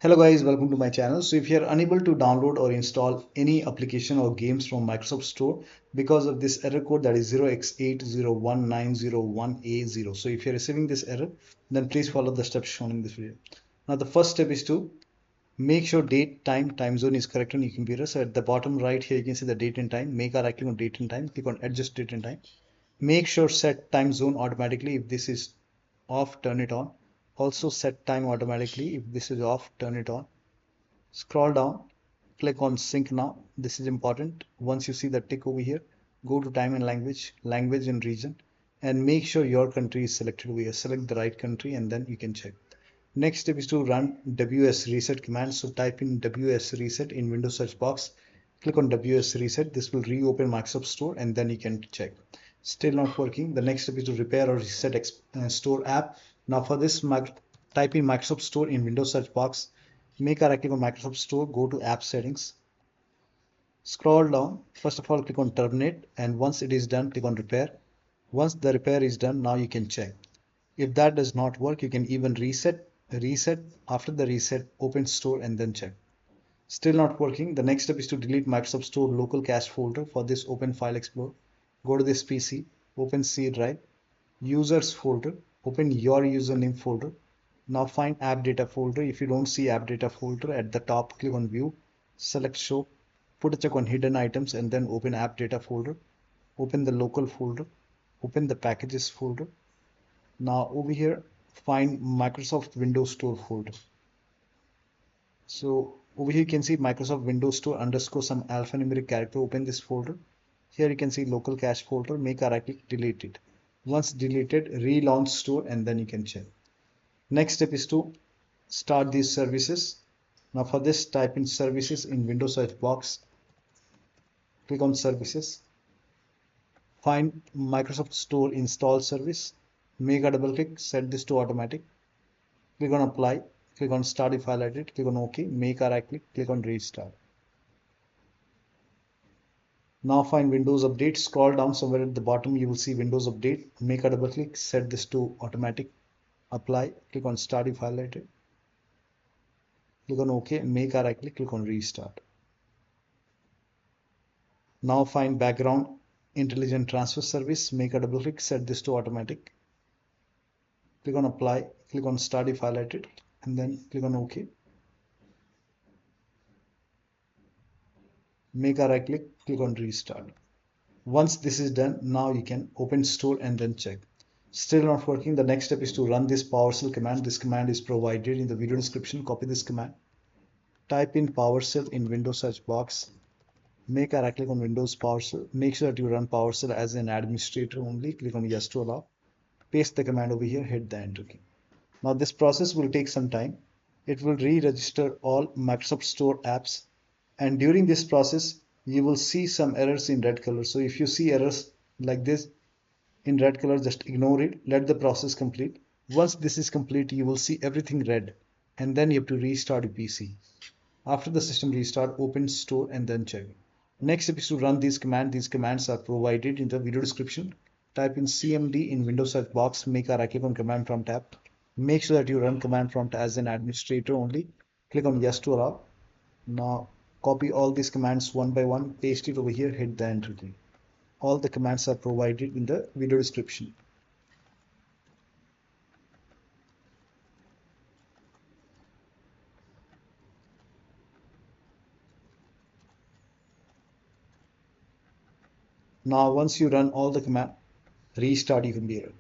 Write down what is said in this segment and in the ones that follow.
Hello guys, welcome to my channel. So if you are unable to download or install any application or games from Microsoft Store because of this error code, that is 0X801901A0. So if you're receiving this error, then please follow the steps shown in this video. Now the first step is to make sure date, time zone is correct on your computer. So at the bottom right here you can see the date and time. Make a right click on date and time, click on adjust date and time. Make sure set time zone automatically. If this is off, turn it on. Also set time automatically. If this is off, turn it on. Scroll down, click on sync now. This is important. Once you see the tick over here, go to time and language, language and region, and make sure your country is selected over here. Select the right country and then you can check. Next step is to run wsreset command. So type in wsreset in Windows search box. Click on wsreset. This will reopen Microsoft Store and then you can check. Still not working. The next step is to repair or reset store app. Now for this, type in Microsoft Store in Windows search box. Make a right click on Microsoft Store. Go to app settings. Scroll down. First of all, click on terminate. And once it is done, click on repair. Once the repair is done, now you can check. If that does not work, you can even reset. After the reset, open store and then check. Still not working. The next step is to delete Microsoft Store local cache folder. For this, open File Explorer. Go to this PC, open C drive, users folder, open your username folder. Now find AppData folder. If you don't see AppData folder, at the top click on view, select show, put a check on hidden items and then open AppData folder. Open the local folder, open the packages folder. Now over here find Microsoft Windows Store folder. So over here you can see Microsoft Windows Store underscore some alphanumeric character. Open this folder. Here you can see local cache folder. Make a right click, delete it. Once deleted, relaunch store and then you can check. Next step is to start these services. Now for this, type in services in Windows search box. Click on services. Find Microsoft Store install service. Make a double click, set this to automatic. Click on apply. Click on start if highlighted. Click on OK. Make a right click, click on restart. Now find Windows Update. Scroll down somewhere at the bottom. You will see Windows Update. Make a double click. Set this to automatic. Apply. Click on Start if highlighted. Click on OK. Make a right click. Click on Restart. Now find Background Intelligent Transfer Service. Make a double click. Set this to automatic. Click on Apply. Click on Start if highlighted. And then click on OK. Make a right click, click on restart. Once this is done, now you can open store and then check. Still not working. The next step is to run this PowerShell command. This command is provided in the video description. Copy this command. Type in PowerShell in Windows search box. Make a right click on Windows PowerShell. Make sure that you run PowerShell as an administrator only. Click on yes to allow. Paste the command over here. Hit the enter key. Now this process will take some time. It will re-register all Microsoft Store apps. And during this process, you will see some errors in red color. So if you see errors like this in red color, just ignore it. Let the process complete. Once this is complete, you will see everything red. And then you have to restart your PC. After the system restart, open store and then check. Next step is to run these commands. These commands are provided in the video description. Type in CMD in Windows search box. Make a right click on command prompt tab. Make sure that you run command prompt as an administrator only. Click on yes to allow. Now copy all these commands one by one, paste it over here, hit the enter key. All the commands are provided in the video description. Now once you run all the command, restart your computer.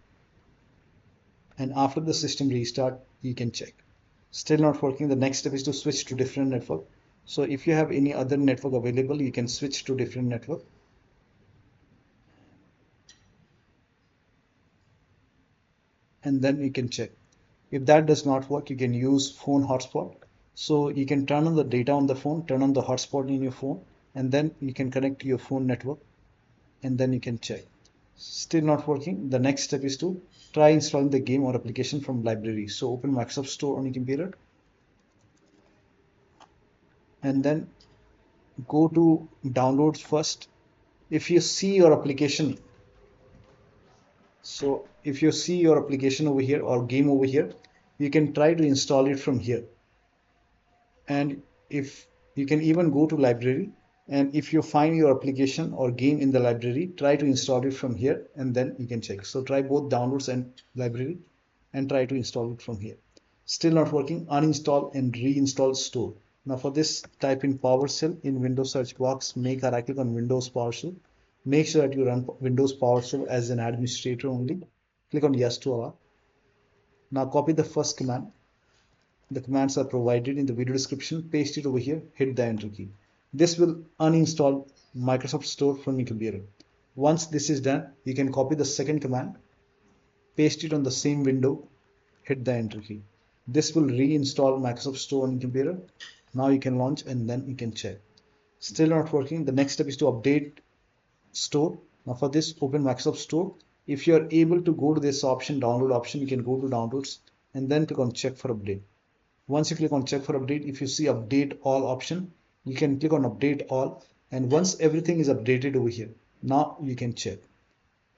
And after the system restart, you can check. Still not working. The next step is to switch to different network. So if you have any other network available, you can switch to different network. And then you can check. If that does not work, you can use phone hotspot. So you can turn on the data on the phone, turn on the hotspot in your phone, and then you can connect to your phone network and then you can check. Still not working. The next step is to try installing the game or application from library. So open Microsoft Store on your computer and then go to downloads first. If you see your application, so if you see your application over here or game over here, you can try to install it from here. And if you can even go to library, and if you find your application or game in the library, try to install it from here and then you can check. So try both downloads and library and try to install it from here. Still not working, uninstall and reinstall store. Now for this, type in PowerShell in Windows search box, make a right click on Windows PowerShell. Make sure that you run Windows PowerShell as an administrator only. Click on yes to allow. Now copy the first command. The commands are provided in the video description. Paste it over here, hit the enter key. This will uninstall Microsoft Store from your computer. Once this is done, you can copy the second command, paste it on the same window, hit the enter key. This will reinstall Microsoft Store on your computer. Now you can launch and then you can check. Still not working. The next step is to update Store. Now for this, open Microsoft Store. If you are able to go to this option, download option, you can go to downloads and then click on check for update. Once you click on check for update, if you see update all option, you can click on update all, and once everything is updated over here, now you can check.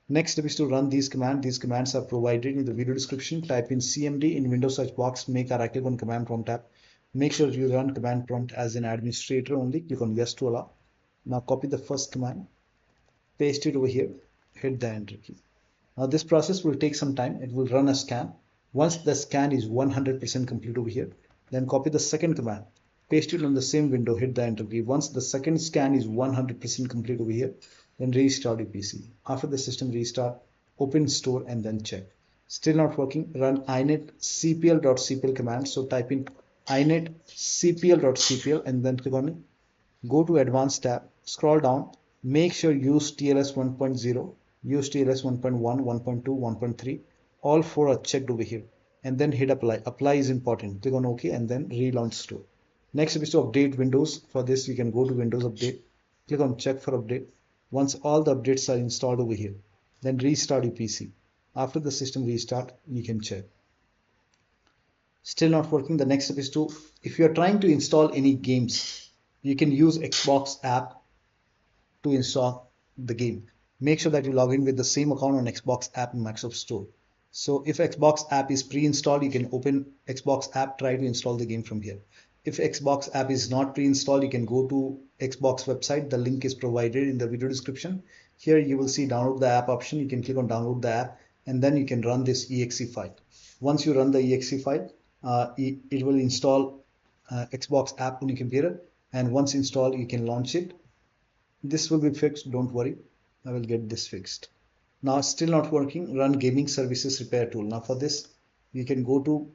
Next step is to run these commands. These commands are provided in the video description. Type in cmd in Windows search box, make a right click on command prompt tab. Make sure you run command prompt as an administrator only. Click on yes to allow. Now copy the first command, paste it over here, hit the enter key. Now this process will take some time. It will run a scan. Once the scan is 100% complete over here, then copy the second command, paste it on the same window, hit the enter key. Once the second scan is 100% complete over here, then restart your PC. After the system restart, open store and then check. Still not working, run inet cpl.cpl command. So type in inet cpl.cpl and then click on it. Go to advanced tab, scroll down, make sure use TLS 1.0, use TLS 1.1, 1.2, 1.3. All four are checked over here, and then hit apply. Apply is important. Click on OK and then relaunch store. Next is to update Windows. For this, you can go to Windows Update, click on check for update. Once all the updates are installed over here, then restart your PC. After the system restart, you can check. Still not working. The next step is to, if you are trying to install any games, you can use Xbox app to install the game. Make sure that you log in with the same account on Xbox app in Microsoft Store. So if Xbox app is pre-installed, you can open Xbox app, try to install the game from here. If Xbox app is not pre-installed, you can go to Xbox website. The link is provided in the video description. Here you will see download the app option. You can click on download the app and then you can run this exe file. Once you run the exe file, it will install Xbox app on your computer, and once installed, you can launch it. This will be fixed, don't worry. I will get this fixed. Now still not working, run gaming services repair tool. Now for this, you can go to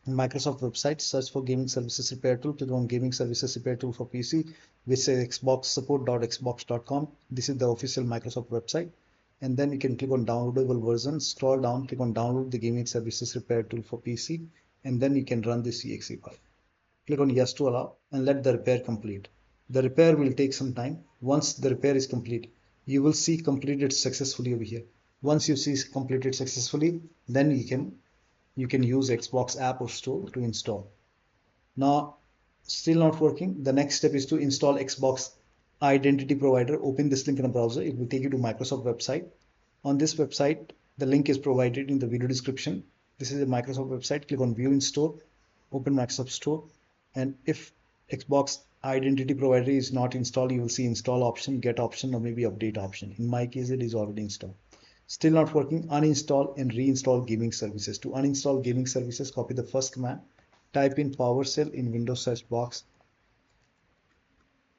Microsoft website, search for gaming services repair tool, click on gaming services repair tool for PC, which says Xbox support.xbox.com. This is the official Microsoft website. And then you can click on downloadable version, scroll down, click on download the gaming services repair tool for PC, and then you can run this exe file. Click on yes to allow and let the repair complete. The repair will take some time. Once the repair is complete, you will see completed successfully over here. Once you see completed successfully, then you can use Xbox app or store to install. Now still not working. The next step is to install Xbox identity provider. Open this link in a browser. It will take you to Microsoft website. On this website, the link is provided in the video description. This is a Microsoft website. Click on view in store, open Microsoft Store, and if Xbox identity provider is not installed, you will see install option, get option, or maybe update option. In my case, it is already installed. Still not working, uninstall and reinstall gaming services. To uninstall gaming services, copy the first command, type in PowerShell in Windows search box,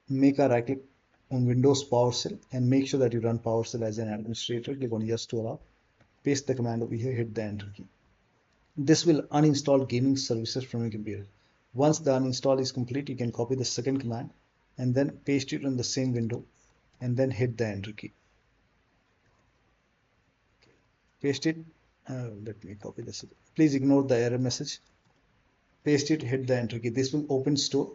make a right click on Windows PowerShell and make sure that you run PowerShell as an administrator. Click on yes to allow, paste the command over here, hit the enter key. This will uninstall gaming services from your computer. Once the uninstall is complete, you can copy the second command and then paste it on the same window and then hit the enter key. Paste it. Let me copy this. Please ignore the error message. Paste it, hit the enter key. This will open store.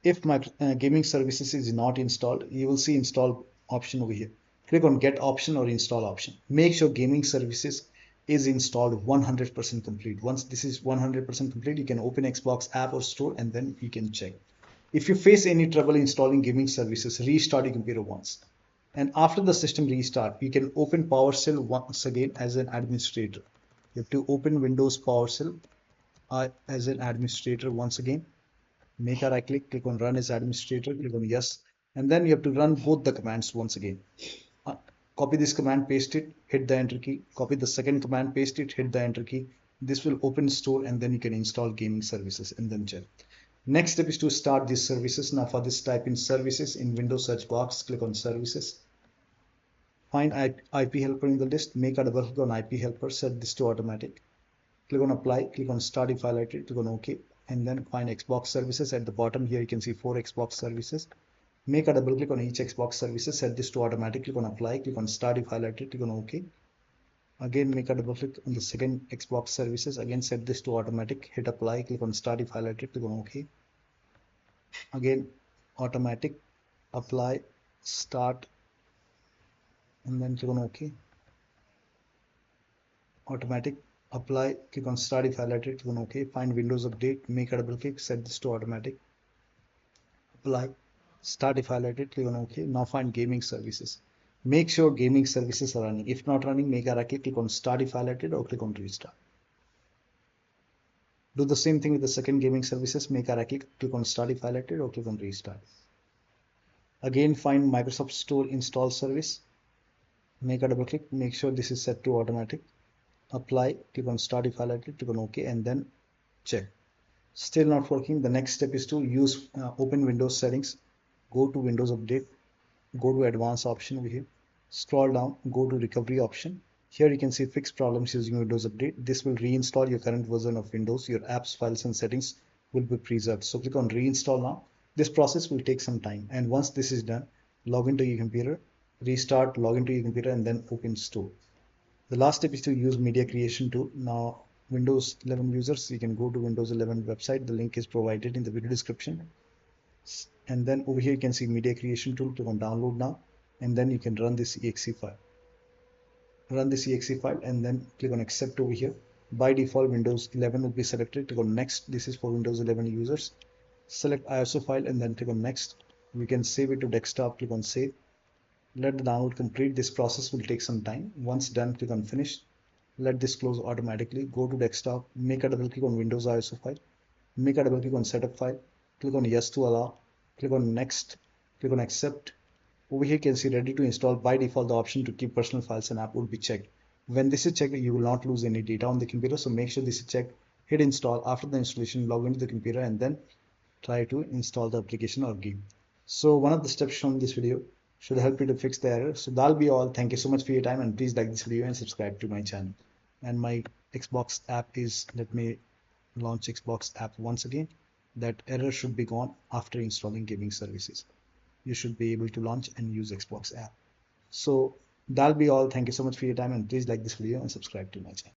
If my gaming services is not installed, you will see install option over here. Click on get option or install option. Make sure gaming services is installed 100% complete. Once this is 100% complete, you can open Xbox app or store and then you can check. If you face any trouble installing gaming services, restart your computer once. And after the system restart, you can open PowerShell once again as an administrator. You have to open Windows PowerShell as an administrator once again. make a right click on run as administrator, click on yes, and then you have to run both the commands once again. Copy this command, paste it, hit the enter key, copy the second command, paste it, hit the enter key. This will open store and then you can install gaming services and then check. Next step is to start these services. Now for this, type in services in Windows search box, click on services. Find IP helper in the list, make a double click on IP helper, set this to automatic. Click on apply, click on start if highlighted, click on OK, and then find Xbox services. At the bottom here you can see 4 Xbox services. Make a double click on each Xbox services, set this to automatic, click on apply, click on start if highlighted, click on OK. Again make a double click on the second Xbox services, again set this to automatic, hit apply, click on start if highlighted, click on OK. Again automatic, apply, start, and then click on OK. Automatic, apply, click on start if highlighted, click on OK. Find Windows Update, make a double click, set this to automatic, apply, start if highlighted, click on OK. Now find gaming services. Make sure gaming services are running. If not running, make a right click on start if highlighted or click on restart. Do the same thing with the second gaming services. Make a right click on start if highlighted or click on restart. Again find Microsoft Store install service. Make a double click, make sure this is set to automatic. Apply, click on start if highlighted, click on OK, and then check. Still not working. The next step is to use open Windows settings, go to Windows Update, go to advanced option over here, scroll down, go to recovery option. Here you can see fix problems using Windows Update. This will reinstall your current version of Windows. Your apps, files and settings will be preserved. So click on reinstall now. This process will take some time, and once this is done, log into your computer, restart, log into your computer, and then open store. The last step is to use media creation tool. Now Windows 11 users, you can go to Windows 11 website. The link is provided in the video description. And then over here you can see media creation tool. Click on download now, and then you can run this exe file. Run this exe file and then click on accept over here. By default Windows 11 will be selected. Click on next. This is for Windows 11 users. Select ISO file and then click on next. We can save it to desktop. Click on save. Let the download complete. This process will take some time. Once done, click on finish. Let this close automatically. Go to desktop, make a double click on Windows ISO file, make a double click on setup file, click on yes to allow, click on next, click on accept. Over here you can see ready to install. By default the option to keep personal files and app would be checked. When this is checked, you will not lose any data on the computer, so make sure this is checked. Hit install. After the installation, log into the computer and then try to install the application or game. So one of the steps shown in this video should help you to fix the error. So that'll be all. Thank you so much for your time, and please like this video and subscribe to my channel. And my Xbox app is, let me launch Xbox app once again. That error should be gone after installing gaming services. You should be able to launch and use Xbox app. So that'll be all. Thank you so much for your time, and please like this video and subscribe to my channel.